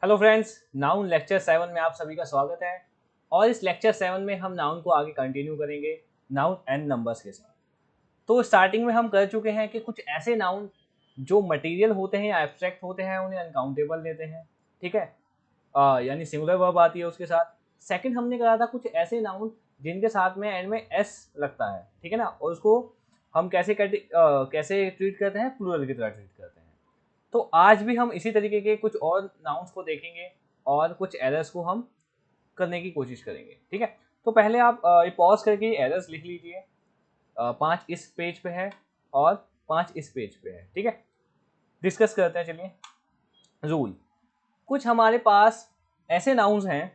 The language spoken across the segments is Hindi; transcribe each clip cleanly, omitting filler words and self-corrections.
हेलो फ्रेंड्स, नाउन लेक्चर 7 में आप सभी का स्वागत है। और इस लेक्चर 7 में हम नाउन को आगे कंटिन्यू करेंगे नाउन एंड नंबर्स के साथ। तो स्टार्टिंग में हम कर चुके हैं कि कुछ ऐसे नाउन जो मटेरियल होते हैं या एब्स्ट्रैक्ट होते हैं उन्हें अनकाउंटेबल लेते हैं। ठीक है, यानी सिंगुलर वर्ब आती है उसके साथ। सेकंड हमने करा था कुछ ऐसे नाउन जिनके साथ में एंड में एस लगता है, ठीक है ना, और उसको हम कैसे ट्रीट करते हैं, प्लूरल की तरह ट्रीट करते हैं। तो आज भी हम इसी तरीके के कुछ और नाउन्स को देखेंगे और कुछ एरर्स को हम करने की कोशिश करेंगे। ठीक है, तो पहले आप पॉज करके एरर्स लिख लीजिए। 5 इस पेज पे है और 5 इस पेज पे है। ठीक है, डिस्कस करते हैं। चलिए, रूल। कुछ हमारे पास ऐसे नाउन्स हैं,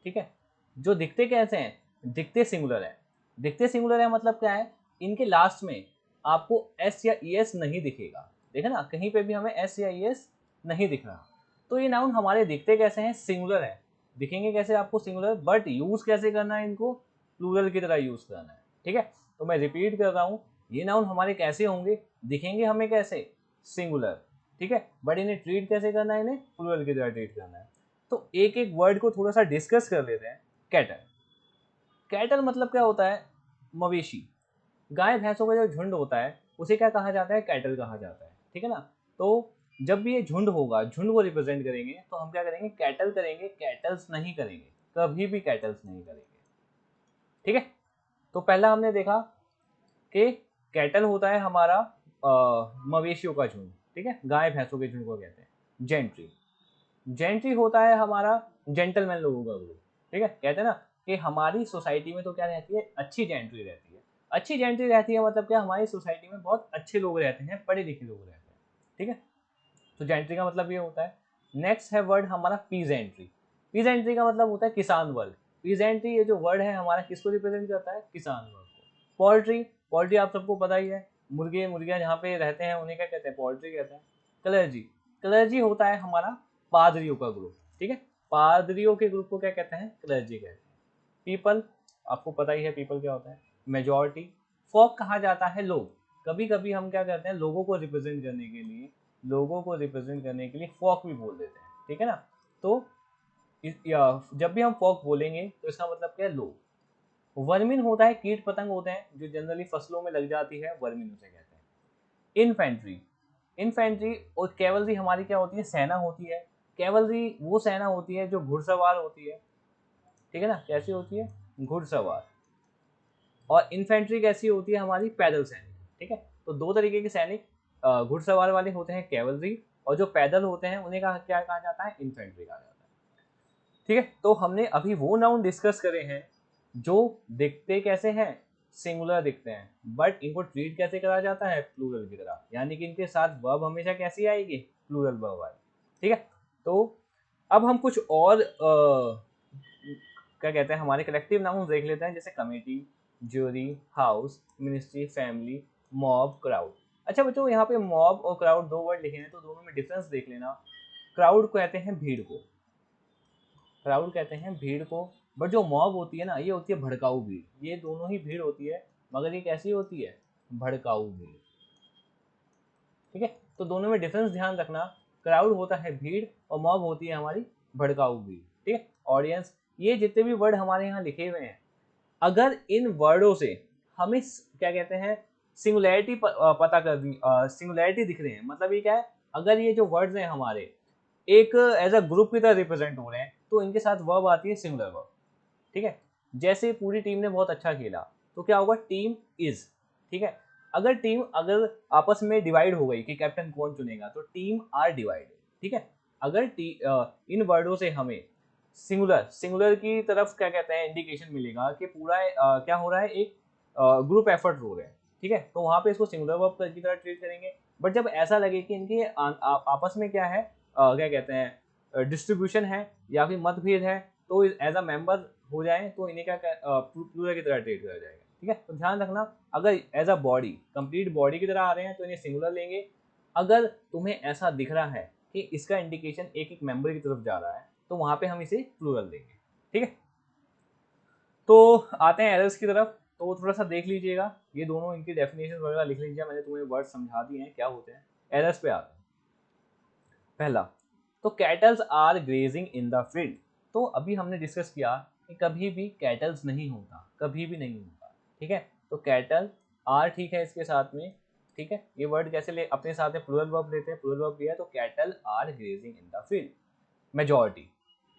ठीक है, जो दिखते कैसे हैं, दिखते सिंगुलर है। दिखते सिंगुलर है मतलब क्या है, इनके लास्ट में आपको एस या ई एस नहीं दिखेगा। देखा ना, कहीं पे भी हमें एस या ई एस नहीं दिख रहा। तो ये नाउन हमारे दिखते कैसे हैं, सिंगुलर है। दिखेंगे कैसे आपको, सिंगुलर, बट यूज कैसे करना है, इनको प्लूरल की तरह यूज करना है। ठीक है, तो मैं रिपीट कर रहा हूँ, ये नाउन हमारे कैसे होंगे, दिखेंगे हमें कैसे, सिंगुलर। ठीक है, बट इन्हें ट्रीट कैसे करना है, इन्हें प्लूरल की तरह ट्रीट करना है। तो एक एक वर्ड को थोड़ा सा डिस्कस कर लेते हैं। कैटल। कैटल मतलब क्या होता है, मवेशी। गाय भैंसों का जो झुंड होता है उसे क्या कहा जाता है, कैटल कहा जाता है। ठीक है ना। तो जब भी ये झुंड होगा, झुंड को रिप्रेजेंट करेंगे तो हम क्या करेंगे, कैटल करेंगे, कैटल्स नहीं करेंगे, कभी भी कैटल्स नहीं करेंगे। ठीक है, तो पहला हमने देखा कि कैटल होता है हमारा मवेशियों का झुंड। ठीक है, गाय भैंसों के झुंड को कहते हैं जेंट्री। जेंट्री होता है हमारा जेंटलमैन लोगों का ग्रुप। ठीक है, कहते हैं ना कि हमारी सोसाइटी में तो क्या रहती है, अच्छी जेंट्री रहती है। अच्छी जेंट्री रहती है मतलब क्या, हमारी सोसाइटी में बहुत अच्छे लोग रहते हैं, पढ़े लिखे लोग रहते हैं। ठीक है, तो जेंट्री का मतलब ये होता है। नेक्स्ट है वर्ड हमारा पीजेंट्री। पीजेंट्री का मतलब होता है किसान वर्ग। पीजेंट्री ये जो वर्ड है हमारा किसको रिप्रेजेंट करता है, किसान वर्ग को। पोल्ट्री, पोल्ट्री आप सबको पता ही है, मुर्गे मुर्गियाँ जहाँ पे रहते हैं उन्हें क्या कहते हैं, पोल्ट्री कहते हैं। कलर्जी, कलर्जी होता है हमारा पादरियों का ग्रुप। ठीक है, पादरियों के ग्रुप को क्या कहते हैं, क्लर्जी कहते हैं। पीपल, आपको पता ही है पीपल क्या होता है, मेजॉरिटी। फॉक कहा जाता है लोग। कभी कभी हम क्या करते हैं, लोगों को रिप्रेजेंट करने के लिए फॉक भी बोल देते हैं। ठीक है ना। तो जब भी हम फॉक बोलेंगे तो इसका मतलब क्या है, लोग। वर्मिन होता है, कीट पतंग होते हैं जो जनरली फसलों में लग जाती है, वर्मिन उसे कहते हैं। इन्फेंट्री, इन्फेंट्री और कैवलरी हमारी क्या होती है, सेना होती है। कैवलरी वो सेना होती है जो घुड़सवार होती है। ठीक है ना, कैसी होती है, घुड़सवार। और इन्फेंट्री कैसी होती है, हमारी पैदल सैनिक। ठीक है, तो दो तरीके के सैनिक, घुड़सवार वाले होते हैं कैवलरी, और जो पैदल होते हैं उन्हें क्या कहा जाता है, इन्फेंट्री कहा जाता है। ठीक है, तो हमने अभी वो नाउन डिस्कस करे हैं जो दिखते कैसे हैं, सिंगुलर दिखते हैं, बट इनको ट्रीट कैसे करा जाता है, प्लूरल की तरह। यानी कि इनके साथ वर्ब हमेशा कैसी आएगी, प्लूरल वर्ब आएगी। ठीक है, तो अब हम कुछ और क्या कहते हैं, हमारे कलेक्टिव नाउन देख लेते हैं, जैसे committee, jury, house, ministry, family, mob, crowd. अच्छा बच्चों, यहाँ पे मॉब और क्राउड दो वर्ड लिखे हैं तो दोनों में डिफरेंस देख लेना। क्राउड कहते हैं भीड़ को, क्राउड कहते हैं भीड़ को, बट जो मॉब होती है ना, ये होती है भड़काऊ भीड़। ये दोनों ही भीड़ होती है, मगर ये कैसी होती है, भड़काऊ भीड़। ठीक है, तो दोनों में डिफरेंस ध्यान रखना। क्राउड होता है भीड़ और मॉब होती है हमारी भड़काऊ भीड़। ठीक है, ऑडियंस, ये जितने भी वर्ड हमारे यहाँ लिखे हुए हैं, अगर इन वर्डों से हमें क्या कहते हैं, सिंगुलैरिटी पता कर दी, सिंगुलैरिटी दिख रहे हैं, मतलब ये क्या है, अगर ये जो वर्ड्स हैं हमारे एक एज अ ग्रुप की तरह रिप्रेजेंट हो रहे हैं तो इनके साथ वर्ब आती है सिंगुलर वर्ब। ठीक है, जैसे पूरी टीम ने बहुत अच्छा खेला तो क्या होगा, टीम इज। ठीक है, अगर टीम अगर आपस में डिवाइड हो गई कि कैप्टन कौन चुनेगा तो टीम आर डिवाइडेड। ठीक है, अगर इन वर्डों से हमें सिंगुलर सिंगुलर की तरफ क्या कहते हैं, इंडिकेशन मिलेगा कि पूरा क्या हो रहा है, एक ग्रुप एफर्ट हो रहा है। ठीक है, तो वहां पे इसको सिंगुलर वर्ब की तरह ट्रीट करेंगे। बट जब ऐसा लगे कि इनके आपस में क्या है, क्या कहते हैं, डिस्ट्रीब्यूशन है या फिर मतभेद है, तो एज अ मेंबर हो जाए तो इन्हें क्या प्लूरल की तरह ट्रीट करा जाएगा। ठीक है, तो ध्यान रखना, अगर as a body, complete body की तरह आ रहे हैं तो इन्हें सिंगुलर लेंगे। अगर तुम्हें ऐसा दिख रहा है कि इसका इंडिकेशन एक एक मेंबर की तरफ जा रहा है तो वहां पे हम इसे प्लूरल देंगे। ठीक है, तो आते हैं एरर्स की तरफ। तो थोड़ा सा देख लीजिएगा, ये दोनों इनकी डेफिनेशन वगैरह लिख लीजिए, मैंने तुम्हें वर्ड समझा दिए हैं क्या होते हैं। एरर्स पे आते हैं। पहला, तो cattles are grazing in the field. तो अभी हमने डिस्कस किया कि कभी भी कैटल्स नहीं होता, कभी भी नहीं होता, ठीक है। तो कैटल आर ठीक है इसके साथ में, ठीक है। ये वर्ड कैसे ले अपने साथ में प्लूरल वर्ब लेते हैं, प्लूरल वर्ब लिया तो cattle are grazing in the field. Majority,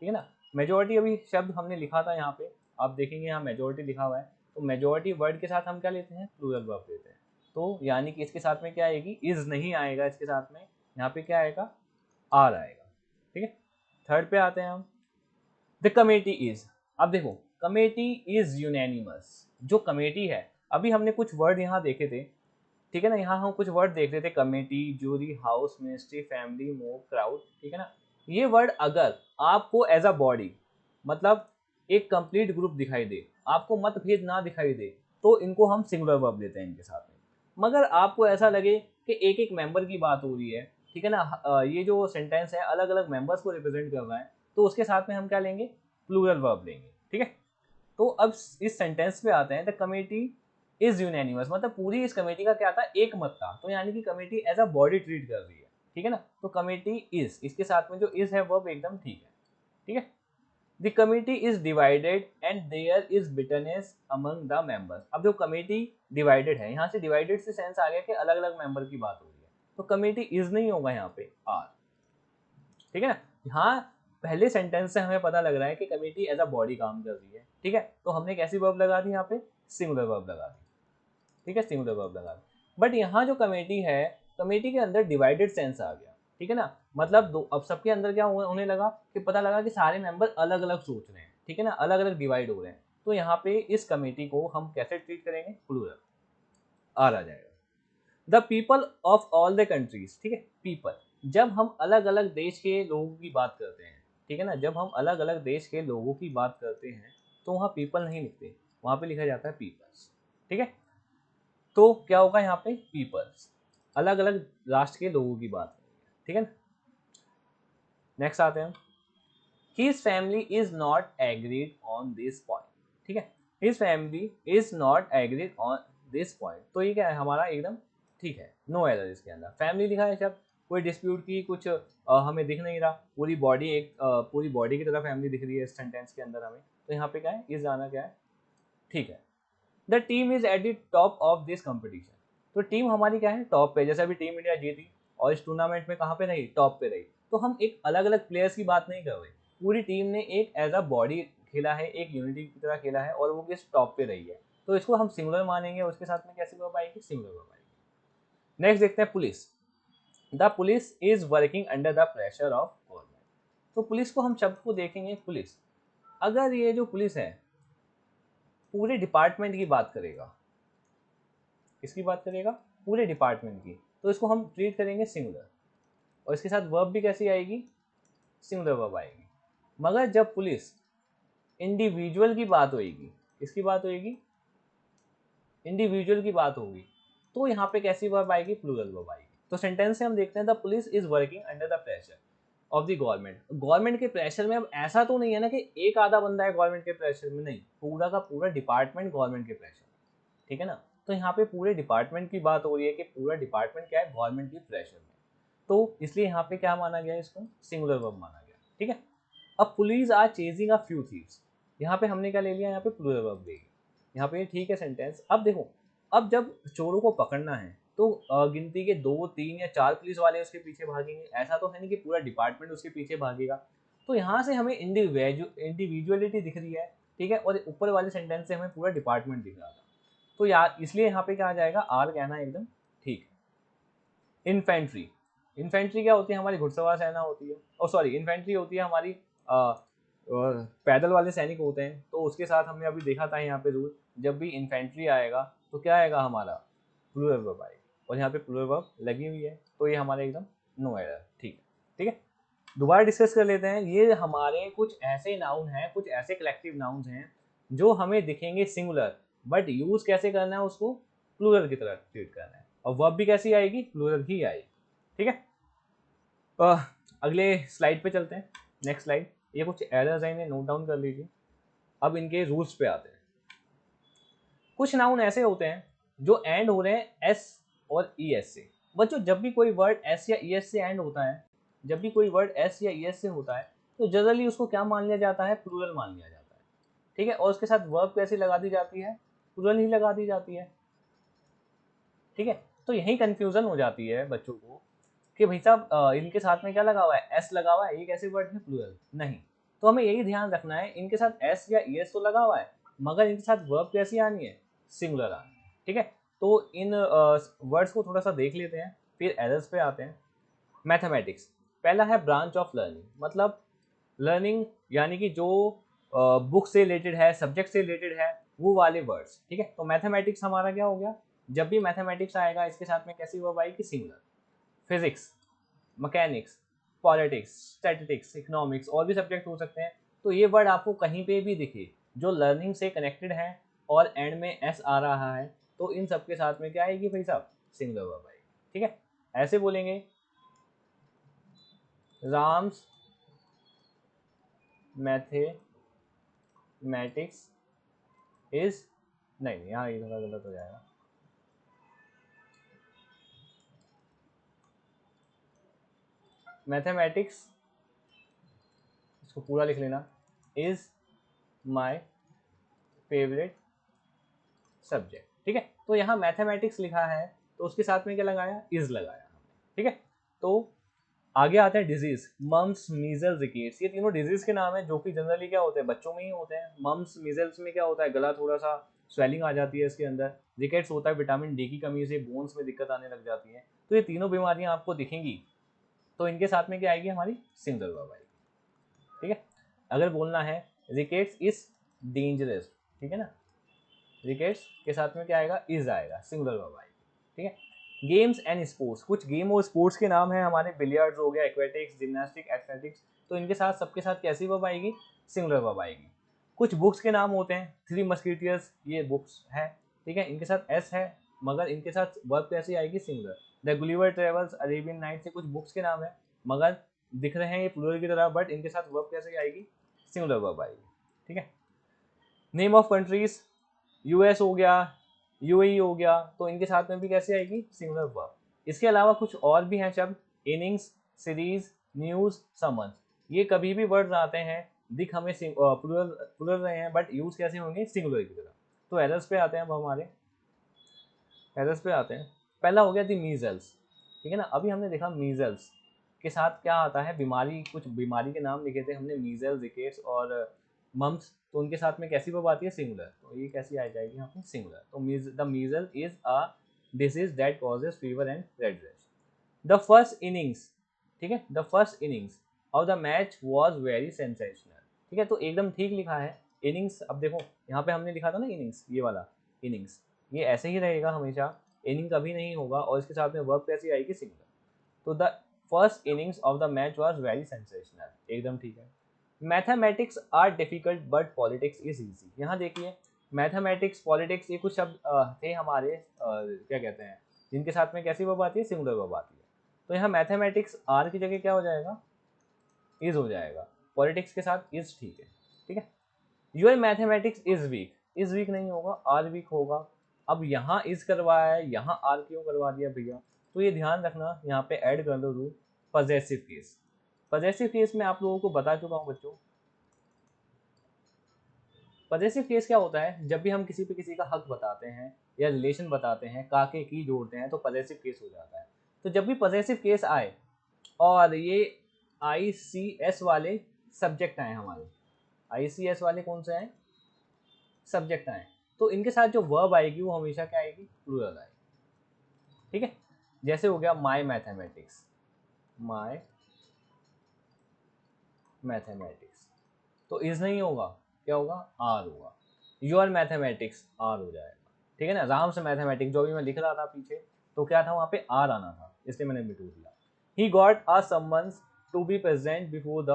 ठीक है ना। मेजॉरिटी अभी शब्द हमने लिखा था यहाँ पे, आप देखेंगे यहाँ मेजॉरिटी लिखा हुआ है, तो मेजॉरिटी वर्ड के साथ हम क्या लेते हैं, प्लूरल वर्ब लेते हैं। तो यानी कि इसके साथ में क्या आएगी, इज नहीं आएगा, इसके साथ में यहाँ पे क्या आएगा, आर आएगा, ठीक है। थर्ड पे आते हैं हम, द कमेटी इज। अब देखो कमेटी इज यूनैनिमस, जो कमेटी है, अभी हमने कुछ वर्ड यहाँ देखे थे, ठीक है ना। यहाँ हम कुछ वर्ड देख रहे थे, committee, jury, house, ministry, family, mob, crowd, ठीक है ना। ये वर्ड अगर आपको एज अ बॉडी, मतलब एक कंप्लीट ग्रुप दिखाई दे, आपको मतभेद ना दिखाई दे, तो इनको हम सिंगुलर वर्ब लेते हैं इनके साथ में। मगर आपको ऐसा लगे कि एक एक मेंबर की बात हो रही है, ठीक है ना, ये जो सेंटेंस है अलग अलग मेंबर्स को रिप्रेजेंट कर रहा है, तो उसके साथ में हम क्या लेंगे, प्लूरल वर्ब लेंगे, ठीक है। तो अब इस सेंटेंस पे आते हैं, द कमेटी इज यूनैनिमस, मतलब पूरी इस कमेटी का क्या था, एक मत था, तो यानी कि committee as a body treat कर रही है, ठीक है ना। तो कमेटी इज, इसके साथ में जो इज है वर्ब एकदम ठीक है, ठीक है। The committee is divided and there is bitterness among the members. अब जो कमेटी डिवाइडेड है, यहाँ से डिवाइडेड से सेंस आ गया कि अलग अलग मेंबर की बात हो रही है, तो कमेटी इज नहीं होगा यहाँ पे, आर, ठीक है ना। यहाँ पहले सेंटेंस से हमें पता लग रहा है कि कमेटी एज अ बॉडी काम कर रही है, ठीक है। तो हमने कैसी वर्ब लगा दी यहाँ पे, सिंगुलर वर्ब लगा दी, ठीक है, सिंगुलर वर्ब लगा दी। बट यहाँ जो कमेटी है, कमेटी के अंदर डिवाइडेड सेंस आ गया, ठीक है ना। मतलब दो, अब सबके अंदर क्या होने लगा कि पता लगा कि सारे मेंबर अलग अलग सोच रहे हैं, ठीक है ना, अलग अलग डिवाइड हो रहे हैं। तो यहाँ पे इस कमेटी को हम कैसे ट्रीट करेंगे, प्लूरल, आर आ जाएगा। The people of all the countries, ठीक है, पीपल, जब हम अलग अलग देश के लोगों की बात करते हैं, ठीक है ना, जब हम अलग अलग देश के लोगों की बात करते हैं, तो वहाँ पीपल नहीं लिखते, वहाँ पे लिखा जाता है पीपल्स, ठीक है। तो क्या होगा यहाँ पे, पीपल्स, अलग अलग राष्ट्र के लोगों की बात करेंगे, ठीक है ना। नेक्स्ट आते हैं, his family is not agreed on this point, ठीक है, his family is not agreed on this point. तो ये क्या है हमारा, एकदम ठीक है, नो एरर इसके अंदर। फैमिली लिखा है जब कोई डिस्प्यूट की कुछ हमें दिख नहीं रहा, पूरी बॉडी एक पूरी बॉडी की तरह फैमिली दिख रही है इस सेंटेंस के अंदर हमें, तो यहाँ पे क्या है, इज आना क्या है, ठीक है। The team is at the top of this competition. तो टीम हमारी क्या है, टॉप पे, जैसे अभी टीम इंडिया जीती और इस टूर्नामेंट में कहाँ पे रही, टॉप पे रही। तो हम एक अलग अलग प्लेयर्स की बात नहीं कर रहे, पूरी टीम ने एक एज अ बॉडी खेला है, एक यूनिटी की तरह खेला है और वो किस टॉप पे रही है, तो इसको हम सिंगुलर मानेंगे, उसके साथ में कैसे वर्ब आएगी, सिंगुलर वर्ब आएगी। नेक्स्ट देखते हैं, police, the police is working under the pressure of government. तो पुलिस को हम शब्द को देखेंगे, पुलिस, अगर ये जो पुलिस है पूरे डिपार्टमेंट की बात करेगा, किसकी बात करेगा, पूरे डिपार्टमेंट की, तो इसको हम ट्रीट करेंगे सिंगुलर, और इसके साथ वर्ब भी कैसी आएगी, सिंगुलर वर्ब आएगी। मगर जब पुलिस इंडिविजुअल की बात होगी, किसकी बात होगी, इंडिविजुअल की बात होगी, तो यहाँ पे कैसी वर्ब आएगी, प्लूरल वर्ब आएगी। तो सेंटेंस से हम देखते हैं, the police is working under the pressure of the government. Government के प्रेशर में, अब ऐसा तो नहीं है ना कि एक आधा बंदा है गवर्नमेंट के प्रेशर में, नहीं, पूरा का पूरा डिपार्टमेंट गवर्नमेंट के प्रेशर, ठीक है ना। तो यहाँ पे पूरे डिपार्टमेंट की बात हो रही है कि पूरा डिपार्टमेंट क्या है, गवर्नमेंट की प्रेशर में, तो इसलिए यहाँ पे क्या माना गया, इसको सिंगुलर वर्ब माना गया, ठीक है। अब police are chasing a few thieves, यहाँ पे हमने क्या ले लिया, यहाँ पे प्लूरल वर्ब ले लिया, यहाँ पे ठीक है सेंटेंस। अब देखो, अब जब चोरों को पकड़ना है तो गिनती के 2, 3 या 4 पुलिस वाले उसके पीछे भागेंगे, ऐसा तो है नहीं कि पूरा डिपार्टमेंट उसके पीछे भागेगा। तो यहाँ से हमें इंडिविजुअलिटी दिख रही है, ठीक है, और ऊपर वाले सेंटेंस से हमें पूरा डिपार्टमेंट दिख रहा था, तो यार इसलिए यहाँ पे क्या आ जाएगा, आर कहना एकदम ठीक है। इन्फेंट्री, इन्फेंट्री क्या होती है, हमारी घुड़सवार सेना होती है, और सॉरी इन्फेंट्री होती है हमारी पैदल वाले सैनिक होते हैं, तो उसके साथ हमने अभी देखा था यहाँ पे रूल, जब भी इन्फेंट्री आएगा तो क्या आएगा हमारा, प्लूरल वर्ब आएगा, और यहाँ पे प्लूरल वर्ब लगी हुई है, तो ये हमारे एकदम नो एरर, ठीक है, ठीक है। दोबारा डिस्कस कर लेते हैं, ये हमारे कुछ ऐसे नाउन हैं, कुछ ऐसे कलेक्टिव नाउन्स हैं जो हमें दिखेंगे सिंगुलर, बट यूज कैसे करना है, उसको प्लूरल की तरह ट्रीट करना है, और वर्ब भी कैसी आएगी, प्लूरल ही आएगी, ठीक है। अगले स्लाइड पे चलते हैं, नेक्स्ट स्लाइड। ये कुछ एरर्स हैं, इन्हें नोट डाउन कर लीजिए। अब इनके रूल्स पे आते हैं। कुछ नाउन ऐसे होते हैं जो एंड हो रहे हैं एस और ई एस से। बच्चों जब भी कोई वर्ड एस या ई एस से एंड होता है जब भी कोई वर्ड एस या ईएस से होता है तो जनरली उसको क्या मान लिया जाता है, प्लूरल मान लिया जाता है, ठीक है। और उसके साथ वर्ब कैसी लगा दी जाती है, प्लूरल ही लगा दी जाती है, ठीक है। तो यही कंफ्यूजन हो जाती है बच्चों को कि भाई साहब इनके साथ में क्या लगा हुआ है, एस लगा हुआ है, ये कैसे वर्ड है प्लूरल, नहीं। तो हमें यही ध्यान रखना है, इनके साथ एस या ईएस तो लगा हुआ है, मगर इनके साथ वर्ब कैसी आनी है, सिंगुलर आनी है, ठीक है। तो इन वर्ड्स को थोड़ा सा देख लेते हैं, फिर एरर्स पे आते हैं। मैथमेटिक्स, पहला है ब्रांच ऑफ लर्निंग, मतलब लर्निंग यानी कि जो बुक से रिलेटेड है, सब्जेक्ट से रिलेटेड है, वो वाले वर्ड्स, ठीक है। तो मैथमेटिक्स हमारा क्या हो गया, जब भी मैथमेटिक्स आएगा इसके साथ में कैसी वर्ब आएगी, singular. Physics, mechanics, politics, statistics, economics, और भी सब्जेक्ट हो सकते हैं। तो ये वर्ड आपको कहीं पे भी दिखे जो लर्निंग से कनेक्टेड है और एंड में एस आ रहा है, तो इन सब के साथ में क्या आएगी भाई साहब, सिंगुलर वर्ब आएगी, ठीक है। ऐसे बोलेंगे, राम्स मैथमेटिक्स इज, नहीं यहाँ ये थोड़ा गलत हो जाएगा, मैथमेटिक्स, इसको पूरा लिख लेना, इज माय फेवरेट सब्जेक्ट, ठीक है। तो यहाँ मैथमेटिक्स लिखा है तो उसके साथ में क्या लगाया, इज लगाया, ठीक है। तो आगे आते हैं डिजीज, मम्स, मीजल्स, रिकेट्स, ये तीनों डिजीज के नाम है जो कि जनरली क्या होते हैं, बच्चों में ही होते हैं। मम्स मीजल्स में क्या होता है, गला थोड़ा सा स्वेलिंग आ जाती है इसके अंदर। रिकेट्स होता है विटामिन डी की कमी से बोन्स में दिक्कत आने लग जाती है। तो ये तीनों बीमारियां आपको दिखेंगी तो इनके साथ में क्या आएगी, हमारी सिंगुलर वर्ब आएगी, ठीक है। अगर बोलना है रिकेट्स इज डेंजरस, ठीक है ना, रिकेट्स के साथ में क्या आएगा, इज आएगा, सिंगुलर वर्ब आएगी, ठीक है। गेम्स एंड स्पोर्ट्स, कुछ गेम और स्पोर्ट्स के नाम है हमारे, बिलियर्ड्स हो गया, एक्वेटिक्स, जिम्नास्टिक, एथलेटिक्स, तो इनके साथ सबके साथ कैसी वर्ब आएगी, सिंगुलर वर्ब आएगी। कुछ बुक्स के नाम होते हैं, थ्री मस्कीटियर्स, ये बुक्स है, ठीक है, इनके साथ एस है, मगर इनके साथ वर्ब कैसी आएगी, singular. The Gulliver travels, Arabian night, से कुछ बुक्स के नाम है, मगर दिख रहे हैं ये प्लूरल की तरह, बट इनके साथ वर्ब कैसे आएगी, सिंगुलर वर्ब आएगी, ठीक है। नेम ऑफ कंट्रीज, यूएस हो गया, यूएई हो गया, तो इनके साथ में भी कैसे आएगी, सिंगुलर वर्ब। इसके अलावा कुछ और भी हैं शब्द, इनिंग्स, सीरीज, न्यूज, समन्स, ये कभी भी वर्ड्स आते हैं, दिख हमें प्लूरल प्लूरल रहे हैं, बट यूज कैसे होंगे, सिंगुलर की तरह। तो एरर्स पे आते हैं, अब हमारे एरर्स पे आते हैं। पहला हो गया दी मीजल्स, ठीक है ना। अभी हमने देखा मीजल्स के साथ क्या आता है, बीमारी, कुछ बीमारी के नाम लिखे थे हमने, मीजल्स, रिकेट्स और मम्स, तो उनके साथ में कैसी वर्ब आती है, सिंगुलर। तो ये कैसी आ जाएगी यहाँ पे, सिंगुलर। तो the measle is a disease that causes fever and redness. The first innings, ठीक है, the first innings of the match was very sensational, ठीक है। तो एकदम ठीक लिखा है, इनिंग्स। अब देखो यहाँ पे हमने लिखा था ना इनिंग्स, ये वाला इनिंग्स, ये ऐसे ही रहेगा हमेशा, इनिंग कभी नहीं होगा, और इसके साथ में वर्ब कैसी आएगी, सिंगुलर। तो the first innings of the match was very sensational, एकदम ठीक है। Mathematics are difficult but politics is easy, यहाँ देखिए मैथमेटिक्स, पॉलिटिक्स, ये कुछ शब्द थे हमारे, क्या कहते हैं, जिनके साथ में कैसी वर्ब आती है, सिंगुलर वर्ब आती है। तो यहाँ मैथमेटिक्स आर की जगह क्या हो जाएगा, इज हो जाएगा, पॉलिटिक्स के साथ इज, ठीक है, ठीक है। यूर मैथमेटिक्स इज वीक नहीं होगा, आर वीक होगा। अब यहाँ इज करवाया है, यहाँ आर क्यों करवा दिया भैया, तो ये ध्यान रखना, यहाँ पे ऐड कर दो rule, possessive case. Possessive case में आप लोगों को बता चुका हूँ बच्चों। पॉजेसिव केस क्या होता है, जब भी हम किसी पे किसी का हक बताते हैं या रिलेशन बताते हैं, काके की जोड़ते हैं, तो पॉजेसिव केस हो जाता है। तो जब भी पॉजेसिव केस आए और ये ICS वाले सब्जेक्ट आए हमारे, ICS वाले कौन से आए, सब्जेक्ट आए, तो इनके साथ जो वर्ब आएगी वो हमेशा क्या आएगी, प्लूरल आएगी, ठीक है। जैसे हो गया माय मैथमेटिक्स, माय मैथमेटिक्स, तो इज नहीं होगा, क्या होगा, आर होगा। योर मैथमेटिक्स आर हो जाएगा, ठीक है ना। राम से मैथमेटिक्स जो भी मैं लिख रहा था पीछे, तो क्या था, वहाँ पे आर आना था, इसलिए मैंने मिटू दिया। He got a summons to be present before the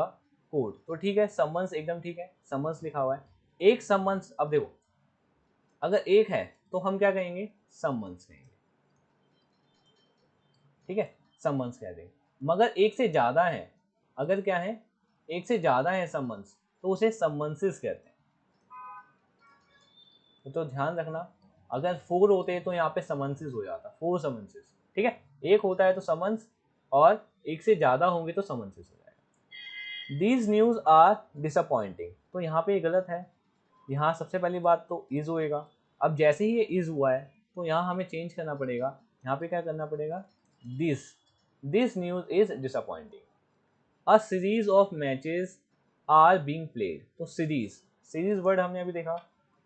court, तो ठीक है, समन्स एकदम ठीक है, समन्स लिखा हुआ है। एक समन्स, अब देखो अगर एक है तो हम क्या कहेंगे, समन्स कहेंगे, ठीक है, समन्स कह देंगे। मगर एक से ज्यादा है, अगर क्या है, एक से ज्यादा है समन्स, तो उसे समन्सेस कहते हैं। तो ध्यान रखना, अगर 4 होते तो यहाँ पे समन्सेस हो जाता, 4 समन्सेस, ठीक है। एक होता है तो समन्स, और एक से ज़्यादा होंगे तो समन्सेस हो जाएगा। दीज न्यूज़ आर डिसअपॉइंटिंग, तो यहाँ पे ये गलत है। यहाँ सबसे पहली बात तो इज़ होएगा। अब जैसे ही ये इज़ हुआ है तो यहाँ हमें चेंज करना पड़ेगा। यहाँ पे क्या करना पड़ेगा, this news is disappointing. A series of matches are being played, तो सीरीज वर्ड हमने अभी देखा,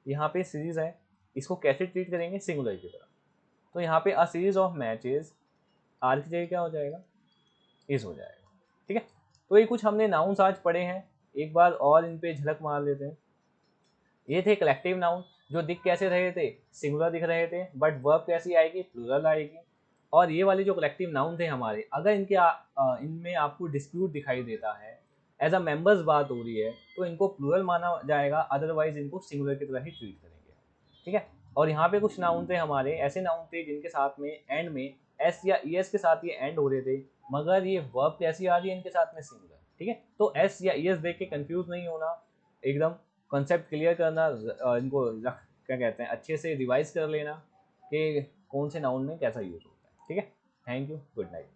यहाँ पे सीरीज है, इसको कैसे ट्रीट करेंगे, सिंगुलर की तरह। तो यहाँ पे a series of matches, are की जगह क्या हो जाएगा, इज हो जाएगा। ठीक है, तो ये कुछ हमने नाउन्स आज पढ़े हैं, एक बार और इन पे झलक मार लेते हैं। ये थे कलेक्टिव नाउन, जो दिख कैसे रहे थे, सिंगुलर दिख रहे थे, बट वर्ब कैसी आएगी, प्लूरल आएगी। और ये वाले जो कलेक्टिव नाउन थे हमारे, अगर इनमें आपको डिस्प्यूट दिखाई देता है, एज अ मेंबर्स बात हो रही है, तो इनको प्लूरल माना जाएगा, अदरवाइज इनको सिंगुलर की तरह ही ट्रीट करेंगे। ठीक है, और यहाँ पे कुछ नाउन थे हमारे, ऐसे नाउन थे जिनके साथ में एंड में एस या ई एस के साथ ये एंड हो रहे थे, मगर ये वर्ब कैसी आ रही है इनके साथ में, सिंगुलर। ठीक है, तो एस या ई एस देख के कंफ्यूज नहीं होना, एकदम कॉन्सेप्ट क्लियर करना, इनको क्या कहते हैं, अच्छे से रिवाइज कर लेना कि कौन से नाउन में कैसा यूज होता है। ठीक है, थैंक यू, गुड नाइट।